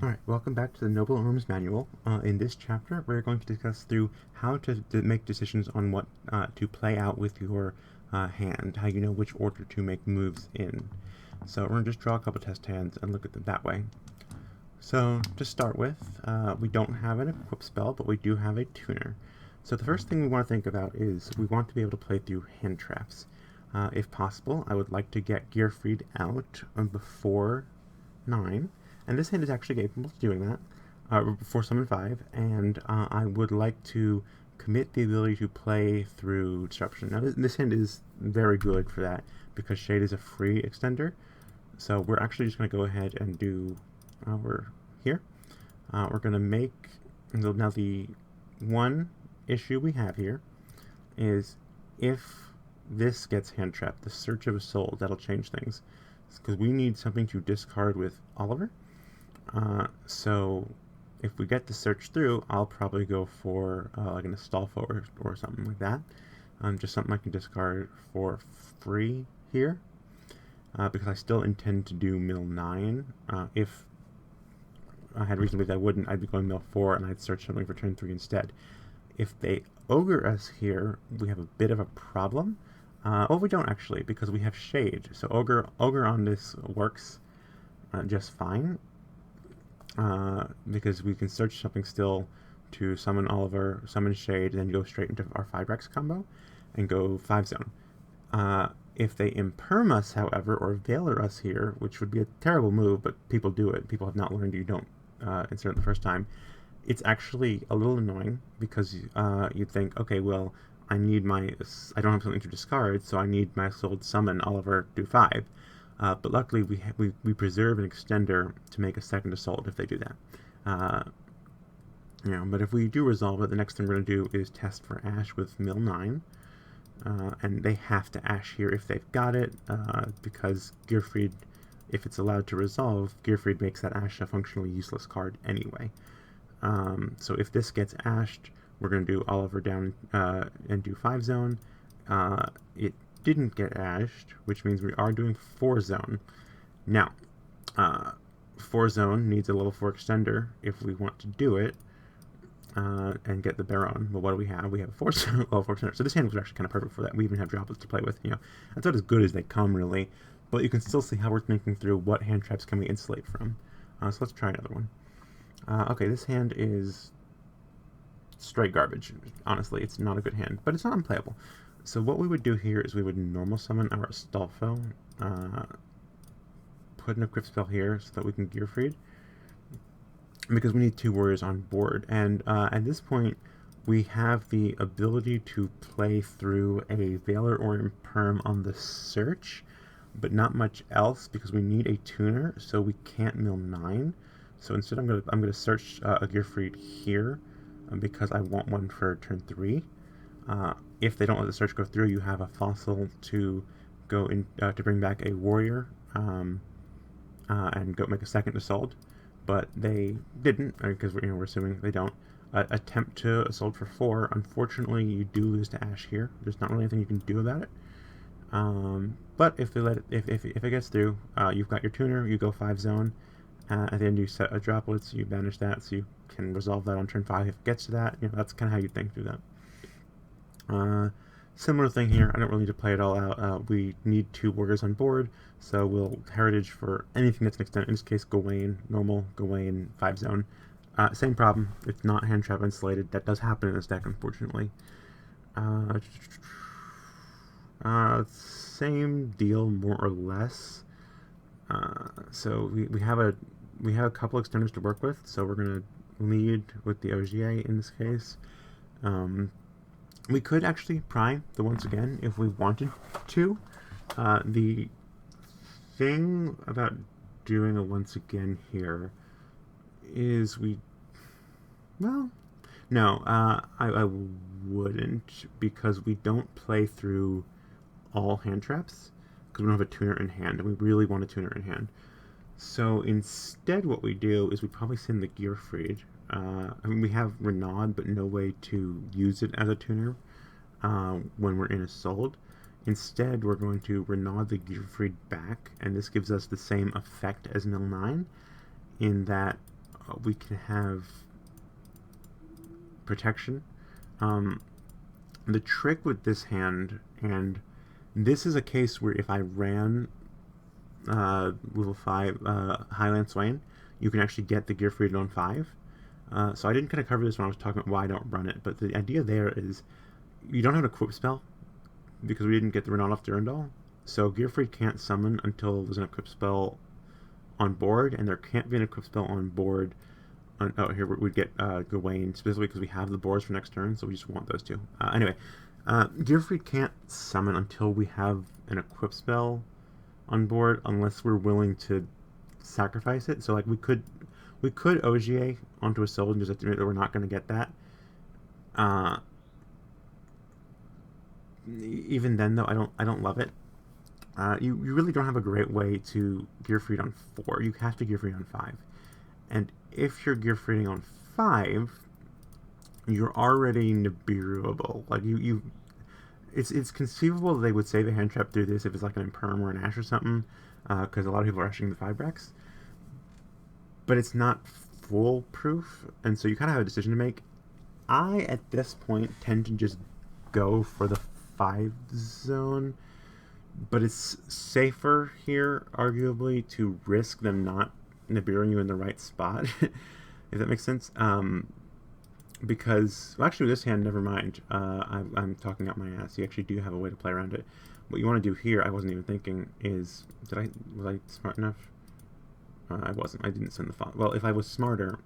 Alright, welcome back to the Noble Owner's Manual. In this chapter, we're going to discuss through how to make decisions on what to play out with your hand, how you know which order to make moves in. So we're going to just draw a couple test hands and look at them that way. So to start with, we don't have an equip spell, but we do have a tuner. So the first thing we want to think about is we want to be able to play through hand traps. If possible, I would like to get Gearfried out before 9, and this hand is actually capable of doing that before summon 5, and I would like to commit the ability to play through Disruption. Now this hand is very good for that because Shade is a free extender, so we're actually just going to go ahead and do, we're here, we're going to make, now the one issue we have here is if this gets hand trapped, the Search of a Soul, that'll change things. Because we need something to discard with Oliver. So if we get the search through, I'll probably go for like an Astolfo or something like that. Just something I can discard for free here. Because I still intend to do mill 9. If I had reason to believe I wouldn't, I'd be going mill 4 and I'd search something for turn 3 instead. If they ogre us here, we have a bit of a problem. Well, we don't actually, because we have Shade. So ogre on this works just fine, because we can search something still to summon Oliver, summon Shade, and then go straight into our 5-Rex combo and go 5-zone. If they imperm us, however, or Veiler us here, which would be a terrible move, but people do it. People have not learned you don't insert it the first time. It's actually a little annoying because you'd think, okay, well, I don't have something to discard, so I need my soul to summon Oliver do 5. But luckily, we preserve an extender to make a second assault if they do that. But if we do resolve it, the next thing we're going to do is test for Ash with mill 9. And they have to Ash here if they've got it, because Gearfried, if it's allowed to resolve, Gearfried makes that Ash a functionally useless card anyway. So if this gets ashed, we're going to do Oliver down and do 5-zone. It didn't get ashed, which means we are doing 4-zone. Now, 4-zone needs a level 4 extender if we want to do it and get the Baron. Well, what do we have? We have a level 4 extender. So this hand was actually kind of perfect for that. We even have droplets to play with. That's not as good as they come, really. But you can still see how we're thinking through what hand traps can we insulate from. So let's try another one. Okay, this hand is straight garbage. Honestly, it's not a good hand, but it's not unplayable. So what we would do here is we would normal summon our Astolfo, put an equip spell here so that we can Gearfried, because we need 2 warriors on board. And at this point, we have the ability to play through a Veiler or Imperm on the search, but not much else because we need a tuner, so we can't mill 9. So instead, I'm gonna search a Gearfried here because I want one for turn 3. If they don't let the search go through, you have a fossil to go in to bring back a warrior and go make a second assault. But they didn't because we're assuming they don't. Attempt to assault for 4. Unfortunately, you do lose to Ash here. There's not really anything you can do about it. But if they let it, if it gets through, you've got your tuner. You go 5-zone. At the end, you set a droplets, you banish that, so you can resolve that on turn 5 if it gets to that. That's kind of how you think through that. Similar thing here. I don't really need to play it all out. We need 2 warriors on board, so we'll heritage for anything that's an extent. In this case, Gawain, normal, Gawain, 5-zone. Same problem. It's not hand trap insulated. That does happen in this deck, unfortunately. Same deal, more or less. So we have a couple extenders to work with, so we're going to lead with the OGA in this case. We could actually pry the once again if we wanted to. The thing about doing a once again here is no, I wouldn't, because we don't play through all hand traps because we don't have a tuner in hand, and we really want a tuner in hand. So instead, what we do is we probably send the Gearfried. We have Renaud, but no way to use it as a tuner when we're in Assault. Instead, we're going to Renaud the Gearfried back, and this gives us the same effect as mill 9, in that we can have protection. The trick with this hand, and this is a case where if I ran level 5 Highland Swain, you can actually get the Gearfried on 5. So I didn't kind of cover this when I was talking about why I don't run it, but the idea there is you don't have an equip spell because we didn't get the Renaud off Durandal. So Gearfried can't summon until there's an equip spell on board, and there can't be an equip spell on board. Here we'd get Gawain specifically because we have the boars for next turn, so we just want those two. Anyway, Gearfried can't summon until we have an equip spell on board, unless we're willing to sacrifice it. So like we could OGA onto a soul and just admit that we're not going to get that. Even then, though, I don't love it. You really don't have a great way to Gearfried on 4. You have to Gearfried on 5. And if you're Gearfrieding on 5, you're already Nibiruable. Like it's conceivable they would save a hand trap through this if it's like an Imperm or an Ash or something, because a lot of people are rushing the 5-Rex. But it's not foolproof, and so you kind of have a decision to make. I, at this point, tend to just go for the 5 zone, but it's safer here, arguably, to risk them not Nibiruing you in the right spot, if that makes sense. Because, well, actually, with this hand, never mind. I'm talking out my ass. You actually do have a way to play around it. What you want to do here, I wasn't even thinking, is... Was I smart enough? I wasn't. I didn't send the file. Well, if I was smarter,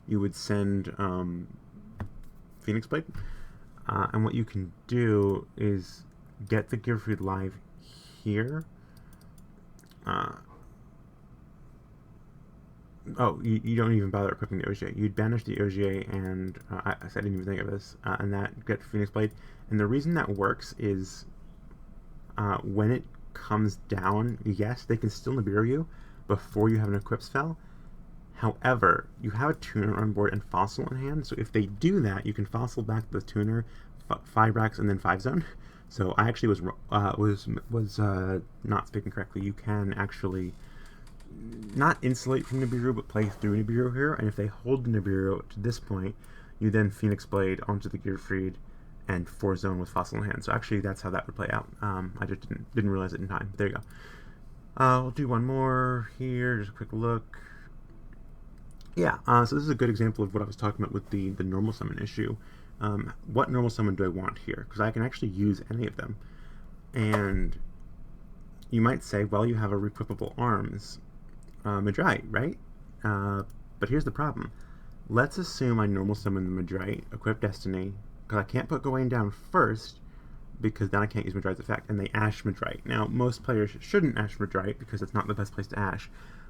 you would send Phoenix Blade. And what you can do is get the Gearfried live here. You don't even bother equipping the OGA. You'd banish the OGA, and I didn't even think of this, and that get Phoenix Blade. And the reason that works is when it comes down, yes, they can still Nibiru you before you have an equip spell. However, you have a tuner on board and fossil in hand, so if they do that, you can fossil back the tuner, 5-Rex, and then 5 zone. So I actually was not speaking correctly. You can actually not insulate from Nibiru, but play through Nibiru here, and if they hold the Nibiru to this point, you then Phoenix Blade onto the Gearfried and 4 zone with fossil in hand. So actually, that's how that would play out. I just didn't realize it in time. There you go. We'll do one more here, just a quick look. Yeah, so this is a good example of what I was talking about with the normal summon issue. What normal summon do I want here? Because I can actually use any of them. And you might say, well, you have a Reequipable Arms Madrite, right? But here's the problem. Let's assume I normal summon the Madrite, equip Destiny, because I can't put Gawain down first, because then I can't use Madrite's effect, and they Ash Madrite. Now, most players shouldn't Ash Madrite, because it's not the best place to Ash,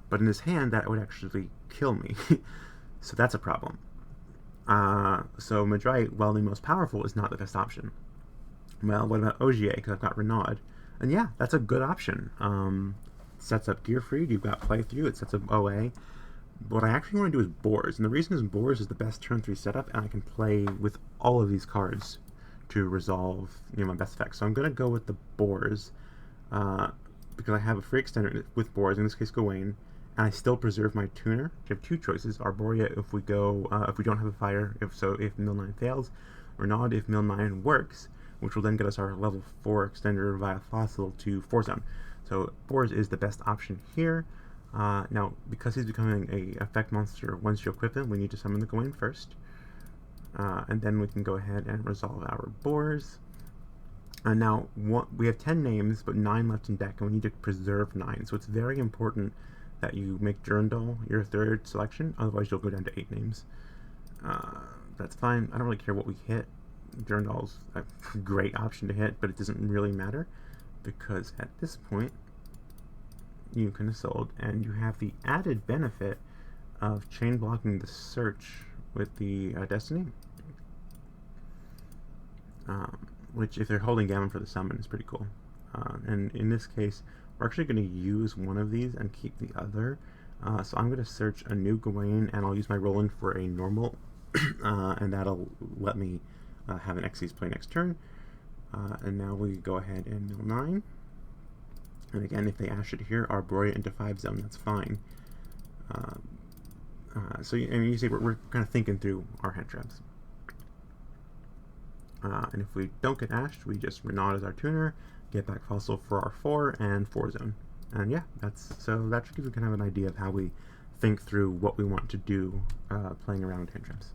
but in this hand, that would actually kill me. So that's a problem. So Madrite, while the most powerful, is not the best option. Well, what about Ogier, because I've got Renaud? And yeah, that's a good option. Sets up Gearfried, you've got playthrough, it sets up OA. What I actually want to do is Boars, and the reason is Boars is the best turn 3 setup, and I can play with all of these cards to resolve, my best effects. So I'm going to go with the Boars, because I have a free extender with Boars, in this case Gawain, and I still preserve my tuner. I have 2 choices: Arborea if we go, if we don't have a fire, if Mill 9 fails, Renaud if Mill 9 works, which will then get us our level 4 extender via Fossil to 4 zone. So Boars is the best option here. Now, because he's becoming a effect monster once you equip him, we need to summon the Gawain first. And then we can go ahead and resolve our Boars. Now, we have 10 names, but 9 left in deck, and we need to preserve 9. So it's very important that you make Durandal your 3rd selection, otherwise you'll go down to 8 names. That's fine. I don't really care what we hit. Durandal's a great option to hit, but it doesn't really matter, because at this point, you can assault, and you have the added benefit of chain blocking the search with the Destiny, which, if they're holding Gammon for the summon, is pretty cool. And in this case, we're actually going to use one of these and keep the other. So I'm going to search a new Gawain, and I'll use my Roland for a normal, and that'll let me have an Xyz play next turn. And now we go ahead and Mill 9. And again, if they Ash it here, Arborea into 5 zone, that's fine. So you see, we're kind of thinking through our hand traps. And if we don't get ashed, we just Renaud as our tuner, get back Fossil for our 4 and 4 zone. And yeah, that should give you kind of an idea of how we think through what we want to do playing around hand traps.